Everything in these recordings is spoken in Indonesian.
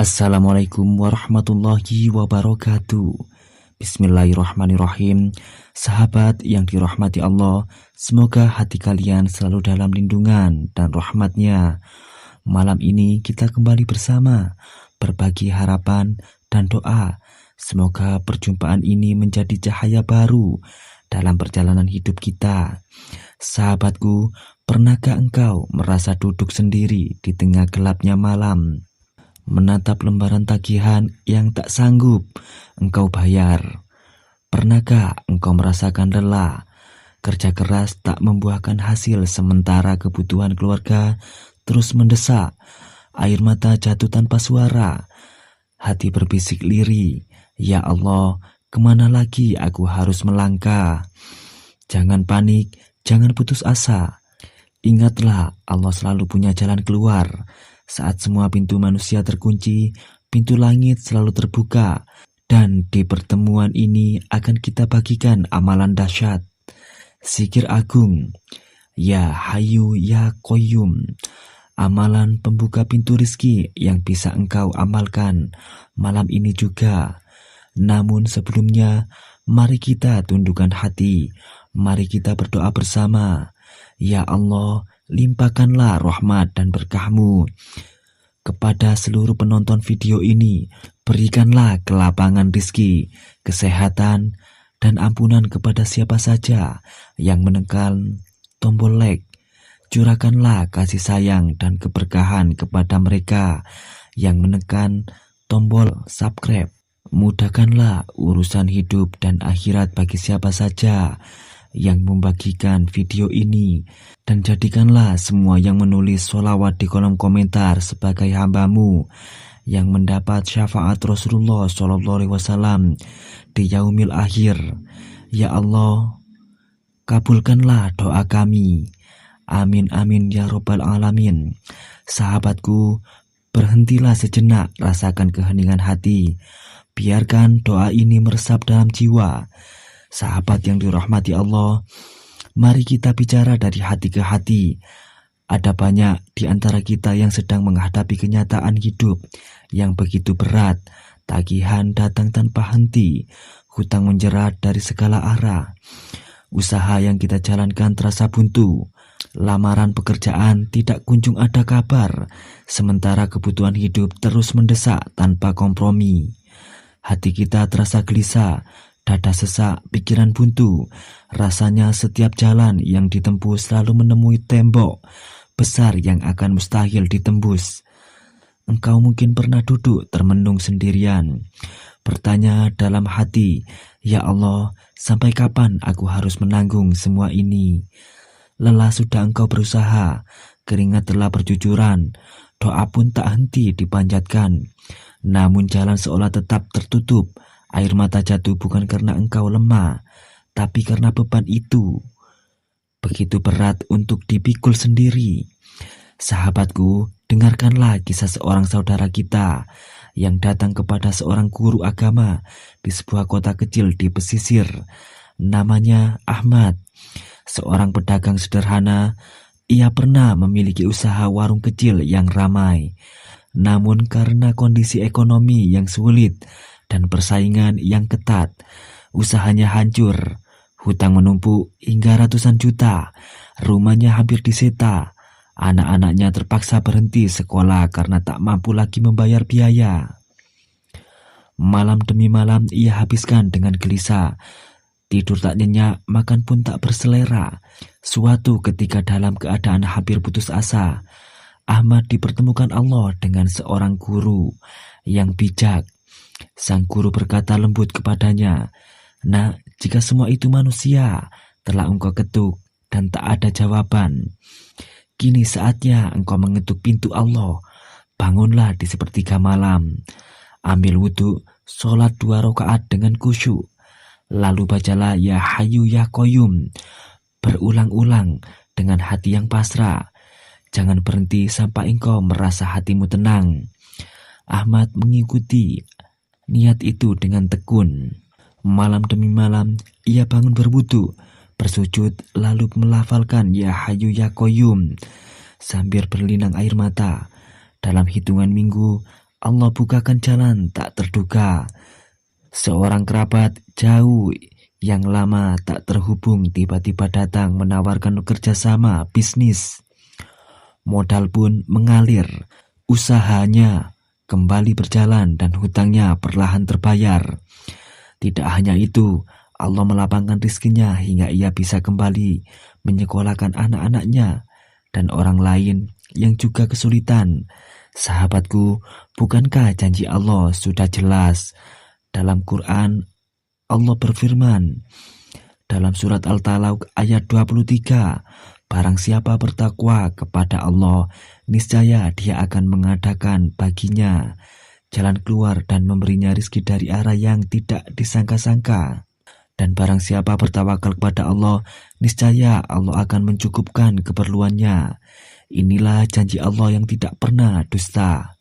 Assalamualaikum warahmatullahi wabarakatuh. Bismillahirrahmanirrahim. Sahabat yang dirahmati Allah, semoga hati kalian selalu dalam lindungan dan rahmatnya. Malam ini kita kembali bersama, berbagi harapan dan doa. Semoga perjumpaan ini menjadi cahaya baru dalam perjalanan hidup kita. Sahabatku, pernahkah engkau merasa duduk sendiri di tengah gelapnya malam, menatap lembaran tagihan yang tak sanggup engkau bayar? Pernahkah engkau merasakan lelah, kerja keras tak membuahkan hasil, sementara kebutuhan keluarga terus mendesak, air mata jatuh tanpa suara, hati berbisik lirih, ya Allah, kemana lagi aku harus melangkah? Jangan panik, jangan putus asa. Ingatlah, Allah selalu punya jalan keluar. Saat semua pintu manusia terkunci, pintu langit selalu terbuka. Dan di pertemuan ini akan kita bagikan amalan dahsyat. Zikir agung, Ya Hayyu Ya Qayyum. Amalan pembuka pintu rizki yang bisa engkau amalkan malam ini juga. Namun sebelumnya, mari kita tundukkan hati. Mari kita berdoa bersama. Ya Allah, limpahkanlah rahmat dan berkah-Mu kepada seluruh penonton video ini. Berikanlah kelapangan rizki, kesehatan, dan ampunan kepada siapa saja yang menekan tombol like. Curahkanlah kasih sayang dan keberkahan kepada mereka yang menekan tombol subscribe. Mudahkanlah urusan hidup dan akhirat bagi siapa saja yang membagikan video ini, dan jadikanlah semua yang menulis sholawat di kolom komentar sebagai hamba-Mu yang mendapat syafaat Rasulullah SAW di yaumil akhir. Ya Allah, kabulkanlah doa kami. Amin amin ya robbal alamin. Sahabatku, berhentilah sejenak, rasakan keheningan hati. Biarkan doa ini meresap dalam jiwa. Sahabat yang dirahmati Allah, mari kita bicara dari hati ke hati. Ada banyak di antara kita yang sedang menghadapi kenyataan hidup yang begitu berat. Tagihan datang tanpa henti, hutang menjerat dari segala arah. Usaha yang kita jalankan terasa buntu. Lamaran pekerjaan tidak kunjung ada kabar, sementara kebutuhan hidup terus mendesak tanpa kompromi. Hati kita terasa gelisah, dada sesak, pikiran buntu. Rasanya setiap jalan yang ditempuh selalu menemui tembok besar yang akan mustahil ditembus. Engkau mungkin pernah duduk termenung sendirian, bertanya dalam hati, Ya Allah, sampai kapan aku harus menanggung semua ini? Lelah sudah engkau berusaha, keringat telah bercucuran, doa pun tak henti dipanjatkan. Namun jalan seolah tetap tertutup. Air mata jatuh bukan karena engkau lemah, tapi karena beban itu begitu berat untuk dipikul sendiri. Sahabatku, dengarkanlah kisah seorang saudara kita yang datang kepada seorang guru agama di sebuah kota kecil di pesisir. Namanya Ahmad, seorang pedagang sederhana. Ia pernah memiliki usaha warung kecil yang ramai. Namun karena kondisi ekonomi yang sulit dan persaingan yang ketat, usahanya hancur. Hutang menumpuk hingga ratusan juta. Rumahnya hampir disita. Anak-anaknya terpaksa berhenti sekolah karena tak mampu lagi membayar biaya. Malam demi malam ia habiskan dengan gelisah. Tidur tak nyenyak, makan pun tak berselera. Suatu ketika dalam keadaan hampir putus asa, Ahmad dipertemukan Allah dengan seorang guru yang bijak. Sang guru berkata lembut kepadanya, Nak, jika semua itu manusia, telah engkau ketuk dan tak ada jawaban. Kini saatnya engkau mengetuk pintu Allah. Bangunlah di sepertiga malam. Ambil wudhu, sholat 2 rakaat dengan khusyuk. Lalu bacalah Ya Hayyu Ya Qayyum berulang-ulang dengan hati yang pasrah. Jangan berhenti sampai engkau merasa hatimu tenang. Ahmad mengikuti niat itu dengan tekun. Malam demi malam ia bangun berwudu, bersujud, lalu melafalkan Ya Hayyu Ya Qayyum sambil berlinang air mata. Dalam hitungan minggu Allah bukakan jalan tak terduga. Seorang kerabat jauh yang lama tak terhubung tiba-tiba datang menawarkan kerjasama bisnis. Modal pun mengalir, usahanya kembali berjalan dan hutangnya perlahan terbayar. Tidak hanya itu, Allah melapangkan rizkinya hingga ia bisa kembali menyekolahkan anak-anaknya dan orang lain yang juga kesulitan. Sahabatku, bukankah janji Allah sudah jelas? Dalam Quran, Allah berfirman dalam surat Al-Talaq ayat 23, barang siapa bertakwa kepada Allah, niscaya dia akan mengadakan baginya jalan keluar dan memberinya rizki dari arah yang tidak disangka-sangka. Dan barang siapa bertawakal kepada Allah, niscaya Allah akan mencukupkan keperluannya. Inilah janji Allah yang tidak pernah dusta.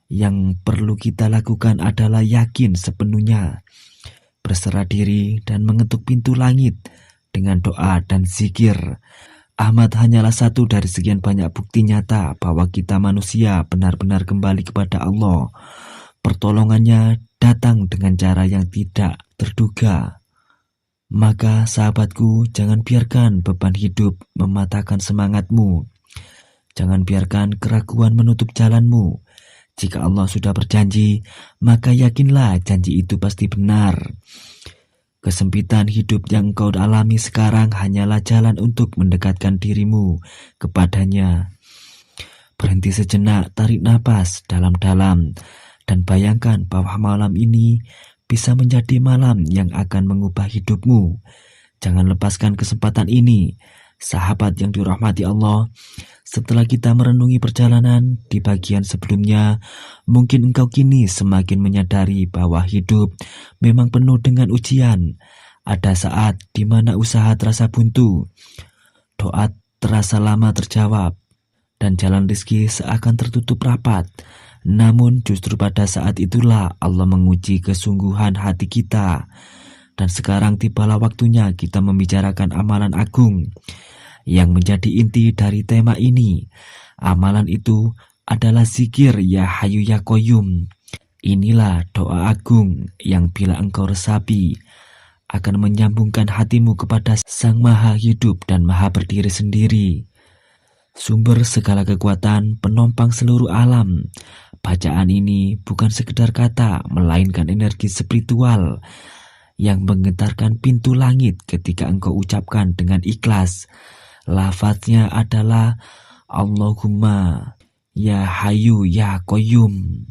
Yang perlu kita lakukan adalah yakin sepenuhnya, berserah diri dan mengetuk pintu langit dengan doa dan zikir. Ahmad hanyalah satu dari sekian banyak bukti nyata bahwa kita manusia benar-benar kembali kepada Allah. Pertolongannya datang dengan cara yang tidak terduga. Maka sahabatku, jangan biarkan beban hidup mematahkan semangatmu. Jangan biarkan keraguan menutup jalanmu. Jika Allah sudah berjanji, maka yakinlah janji itu pasti benar. Kesempitan hidup yang kau alami sekarang hanyalah jalan untuk mendekatkan dirimu kepadanya. Berhenti sejenak, tarik napas dalam-dalam, dan bayangkan bahwa malam ini bisa menjadi malam yang akan mengubah hidupmu. Jangan lepaskan kesempatan ini, sahabat yang dirahmati Allah. Setelah kita merenungi perjalanan di bagian sebelumnya, mungkin engkau kini semakin menyadari bahwa hidup memang penuh dengan ujian. Ada saat di mana usaha terasa buntu, doa terasa lama terjawab, dan jalan rezeki seakan tertutup rapat. Namun justru pada saat itulah Allah menguji kesungguhan hati kita. Dan sekarang tibalah waktunya kita membicarakan amalan agung yang menjadi inti dari tema ini. Amalan itu adalah zikir ya Hayyu ya Qayyum. Inilah doa agung yang bila engkau resapi akan menyambungkan hatimu kepada Sang Maha Hidup dan Maha Berdiri sendiri, sumber segala kekuatan, penompang seluruh alam. Bacaan ini bukan sekedar kata, melainkan energi spiritual yang menggetarkan pintu langit ketika engkau ucapkan dengan ikhlas. Lafaznya adalah Allahumma ya Hayyu ya Qayyum.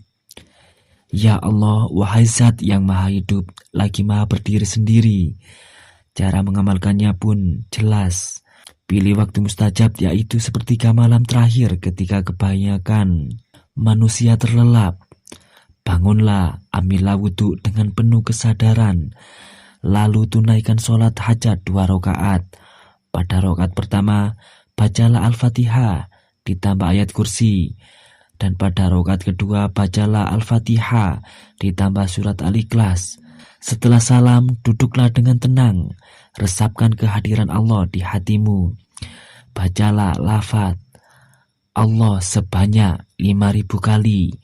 Ya Allah, wahai Zat yang Maha Hidup lagi Maha Berdiri sendiri. Cara mengamalkannya pun jelas. Pilih waktu mustajab, yaitu sepertiga malam terakhir ketika kebanyakan manusia terlelap. Bangunlah, ambillah wudhu dengan penuh kesadaran, lalu tunaikan sholat hajat 2 rakaat. Pada rakaat pertama, bacalah Al-Fatihah ditambah ayat kursi. Dan pada rakaat kedua, bacalah Al-Fatihah ditambah surat Al-Ikhlas. Setelah salam, duduklah dengan tenang. Resapkan kehadiran Allah di hatimu. Bacalah lafaz Allah sebanyak 5.000 kali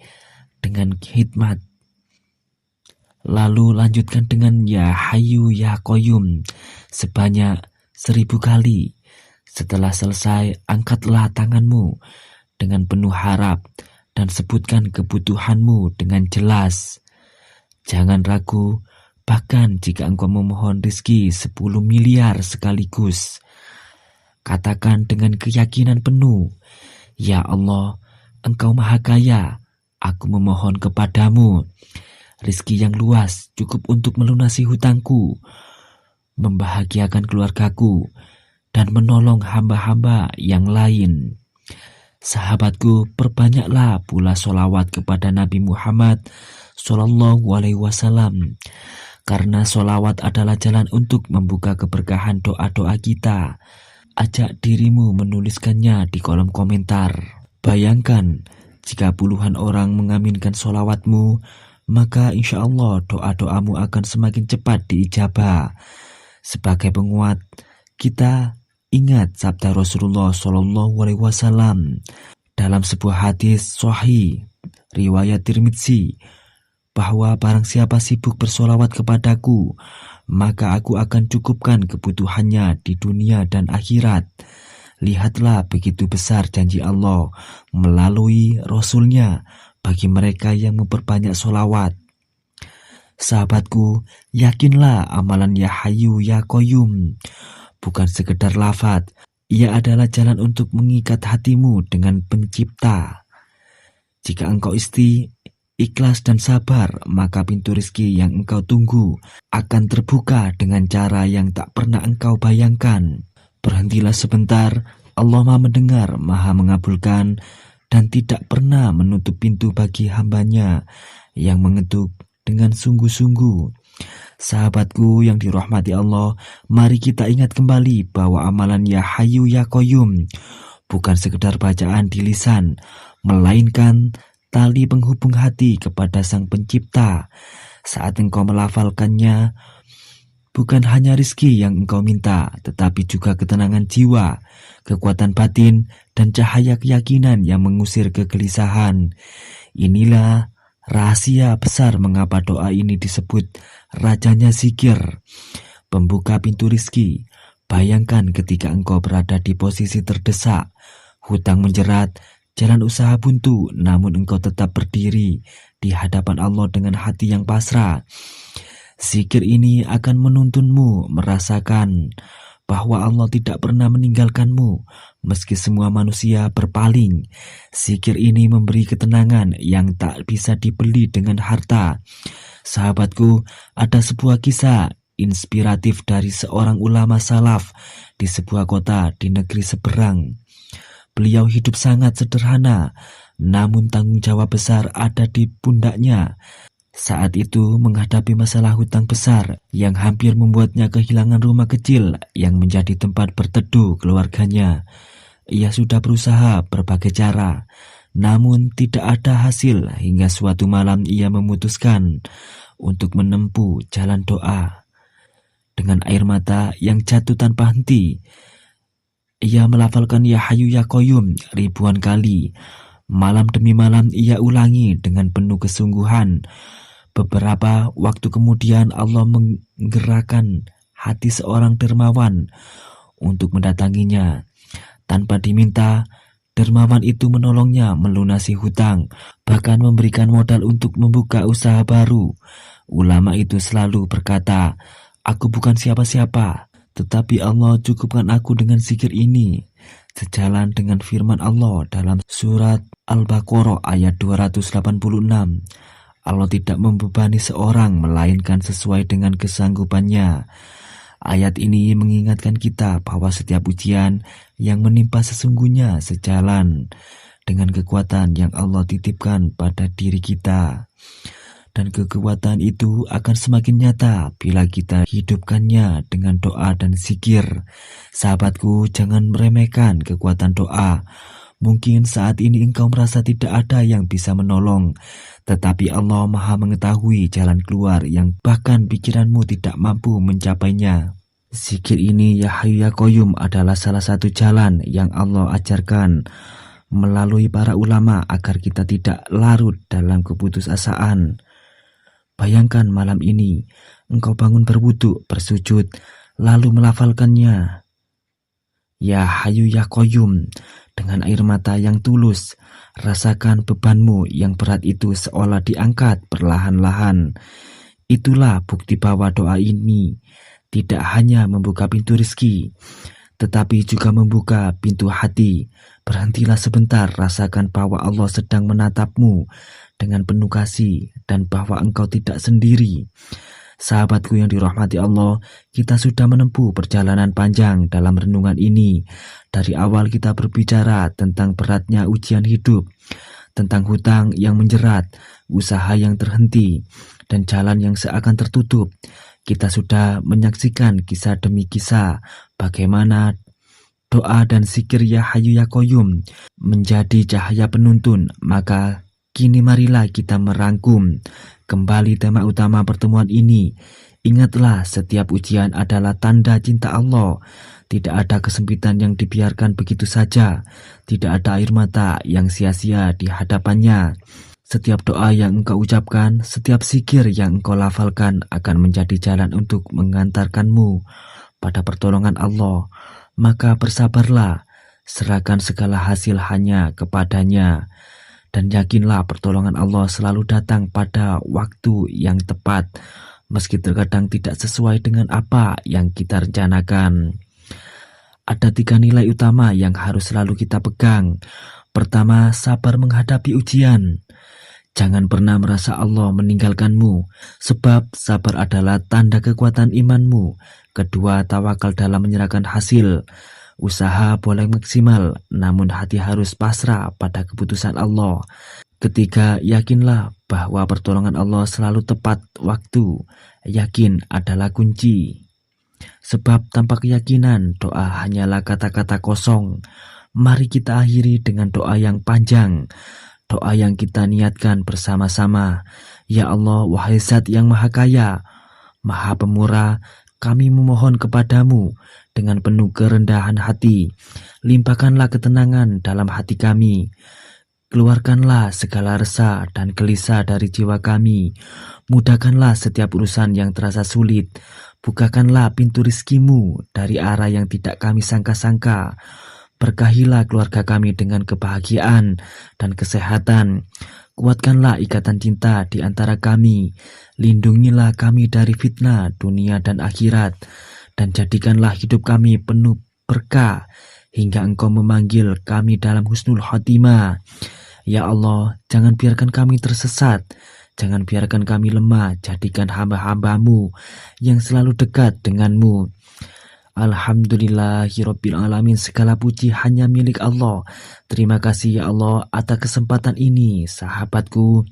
dengan hikmat. Lalu lanjutkan dengan ya Hayyu ya Qayyum sebanyak 1.000 kali. Setelah selesai, angkatlah tanganmu dengan penuh harap dan sebutkan kebutuhanmu dengan jelas. Jangan ragu, bahkan jika engkau memohon rezeki 10 miliar sekaligus. Katakan dengan keyakinan penuh, ya Allah, Engkau Maha Kaya, aku memohon kepadamu rezeki yang luas cukup untuk melunasi hutangku, membahagiakan keluargaku, dan menolong hamba-hamba yang lain. Sahabatku, perbanyaklah pula sholawat kepada Nabi Muhammad SAW, karena sholawat adalah jalan untuk membuka keberkahan doa-doa kita. Ajak dirimu menuliskannya di kolom komentar. Bayangkan, jika puluhan orang mengaminkan sholawatmu, maka insya Allah doa-doamu akan semakin cepat diijabah. Sebagai penguat, kita ingat sabda Rasulullah SAW dalam sebuah hadis sahih. riwayat Tirmidzi, bahwa barang siapa sibuk bersolawat kepadaku, maka aku akan cukupkan kebutuhannya di dunia dan akhirat. Lihatlah begitu besar janji Allah melalui Rasul-Nya bagi mereka yang memperbanyak solawat. Sahabatku, yakinlah amalan Ya Hayyu Ya Qayyum bukan sekedar lafaz, ia adalah jalan untuk mengikat hatimu dengan Pencipta. Jika engkau ikhlas dan sabar, maka pintu rezeki yang engkau tunggu akan terbuka dengan cara yang tak pernah engkau bayangkan. Berhentilah sebentar, Allah Maha mendengar, Maha mengabulkan, dan tidak pernah menutup pintu bagi hambanya yang mengetuk dengan sungguh-sungguh. Sahabatku yang dirahmati Allah, mari kita ingat kembali bahwa amalan Ya Hayyu Ya Qayyum bukan sekedar bacaan di lisan, melainkan tali penghubung hati kepada Sang Pencipta. Saat engkau melafalkannya, bukan hanya rizki yang engkau minta, tetapi juga ketenangan jiwa, kekuatan batin, dan cahaya keyakinan yang mengusir kegelisahan. Inilah rahasia besar mengapa doa ini disebut rajanya zikir, pembuka pintu rizki. Bayangkan ketika engkau berada di posisi terdesak, hutang menjerat, jalan usaha buntu, namun engkau tetap berdiri di hadapan Allah dengan hati yang pasrah. Zikir ini akan menuntunmu merasakan bahwa Allah tidak pernah meninggalkanmu meski semua manusia berpaling. Zikir ini memberi ketenangan yang tak bisa dibeli dengan harta. Sahabatku, ada sebuah kisah inspiratif dari seorang ulama salaf di sebuah kota di negeri seberang. Beliau hidup sangat sederhana, namun tanggung jawab besar ada di pundaknya. Saat itu menghadapi masalah hutang besar yang hampir membuatnya kehilangan rumah kecil yang menjadi tempat berteduh keluarganya. Ia sudah berusaha berbagai cara, namun tidak ada hasil hingga suatu malam ia memutuskan untuk menempuh jalan doa. Dengan air mata yang jatuh tanpa henti, ia melafalkan Ya Hayyu Ya Qayyum ribuan kali. Malam demi malam ia ulangi dengan penuh kesungguhan. Beberapa waktu kemudian Allah menggerakkan hati seorang dermawan untuk mendatanginya. Tanpa diminta, dermawan itu menolongnya melunasi hutang, bahkan memberikan modal untuk membuka usaha baru. Ulama itu selalu berkata, "Aku bukan siapa-siapa, tetapi Allah cukupkan aku dengan zikir ini." Sejalan dengan firman Allah dalam surat Al-Baqarah ayat 286, Allah tidak membebani seorang melainkan sesuai dengan kesanggupannya. Ayat ini mengingatkan kita bahwa setiap ujian yang menimpa sesungguhnya sejalan dengan kekuatan yang Allah titipkan pada diri kita. Dan kekuatan itu akan semakin nyata bila kita hidupkannya dengan doa dan zikir. Sahabatku, jangan meremehkan kekuatan doa. Mungkin saat ini engkau merasa tidak ada yang bisa menolong, tetapi Allah Maha mengetahui jalan keluar yang bahkan pikiranmu tidak mampu mencapainya. Zikir ini Ya Hayyu Ya Qayyum adalah salah satu jalan yang Allah ajarkan melalui para ulama agar kita tidak larut dalam keputusasaan. Bayangkan malam ini engkau bangun berwudu, bersujud, lalu melafalkannya Ya Hayyu Ya Qayyum dengan air mata yang tulus. Rasakan bebanmu yang berat itu seolah diangkat perlahan-lahan. Itulah bukti bahwa doa ini tidak hanya membuka pintu rezeki, tetapi juga membuka pintu hati. Berhentilah sebentar, rasakan bahwa Allah sedang menatapmu dengan penuh kasih dan bahwa engkau tidak sendiri. Sahabatku yang dirahmati Allah, kita sudah menempuh perjalanan panjang dalam renungan ini. Dari awal kita berbicara tentang beratnya ujian hidup, tentang hutang yang menjerat, usaha yang terhenti, dan jalan yang seakan tertutup. Kita sudah menyaksikan kisah demi kisah bagaimana doa dan zikir Ya Hayyu Ya Qayyum menjadi cahaya penuntun. Maka kini marilah kita merangkum kembali tema utama pertemuan ini. Ingatlah, setiap ujian adalah tanda cinta Allah. Tidak ada kesempitan yang dibiarkan begitu saja. Tidak ada air mata yang sia-sia di hadapannya. Setiap doa yang engkau ucapkan, setiap zikir yang engkau lafalkan akan menjadi jalan untuk mengantarkanmu pada pertolongan Allah. Maka bersabarlah, serahkan segala hasil hanya kepadanya, dan yakinlah pertolongan Allah selalu datang pada waktu yang tepat, meski terkadang tidak sesuai dengan apa yang kita rencanakan. Ada 3 nilai utama yang harus selalu kita pegang. Pertama, sabar menghadapi ujian. Jangan pernah merasa Allah meninggalkanmu, sebab sabar adalah tanda kekuatan imanmu. Kedua, tawakal dalam menyerahkan hasil. Usaha boleh maksimal, namun hati harus pasrah pada keputusan Allah. Ketiga, yakinlah bahwa pertolongan Allah selalu tepat waktu. Yakin adalah kunci. Sebab tanpa keyakinan, doa hanyalah kata-kata kosong. Mari kita akhiri dengan doa yang panjang. Doa yang kita niatkan bersama-sama. Ya Allah, wahai Zat yang Maha Kaya, Maha Pemurah, kami memohon kepadamu dengan penuh kerendahan hati. Limpahkanlah ketenangan dalam hati kami. Keluarkanlah segala resah dan gelisah dari jiwa kami. Mudahkanlah setiap urusan yang terasa sulit. Bukakanlah pintu rizkimu dari arah yang tidak kami sangka-sangka. Berkahilah keluarga kami dengan kebahagiaan dan kesehatan. Kuatkanlah ikatan cinta di antara kami. Lindungilah kami dari fitnah dunia dan akhirat. Dan jadikanlah hidup kami penuh berkah hingga Engkau memanggil kami dalam husnul khotimah. Ya Allah, jangan biarkan kami tersesat. Jangan biarkan kami lemah. Jadikan hamba-hambamu yang selalu dekat denganmu. Alhamdulillahirabbil alamin, segala puji hanya milik Allah. Terima kasih ya Allah atas kesempatan ini, sahabatku.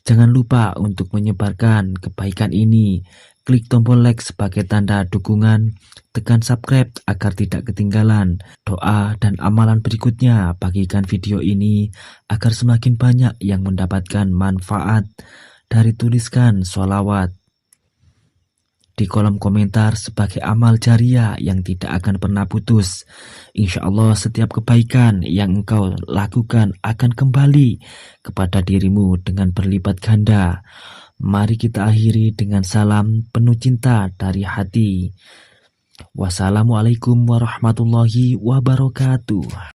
Jangan lupa untuk menyebarkan kebaikan ini. Klik tombol like sebagai tanda dukungan. Tekan subscribe agar tidak ketinggalan doa dan amalan berikutnya. Bagikan video ini agar semakin banyak yang mendapatkan manfaat dari tuliskan sholawat di kolom komentar sebagai amal jariah yang tidak akan pernah putus. Insya Allah setiap kebaikan yang engkau lakukan akan kembali kepada dirimu dengan berlipat ganda. Mari kita akhiri dengan salam penuh cinta dari hati. Wassalamualaikum warahmatullahi wabarakatuh.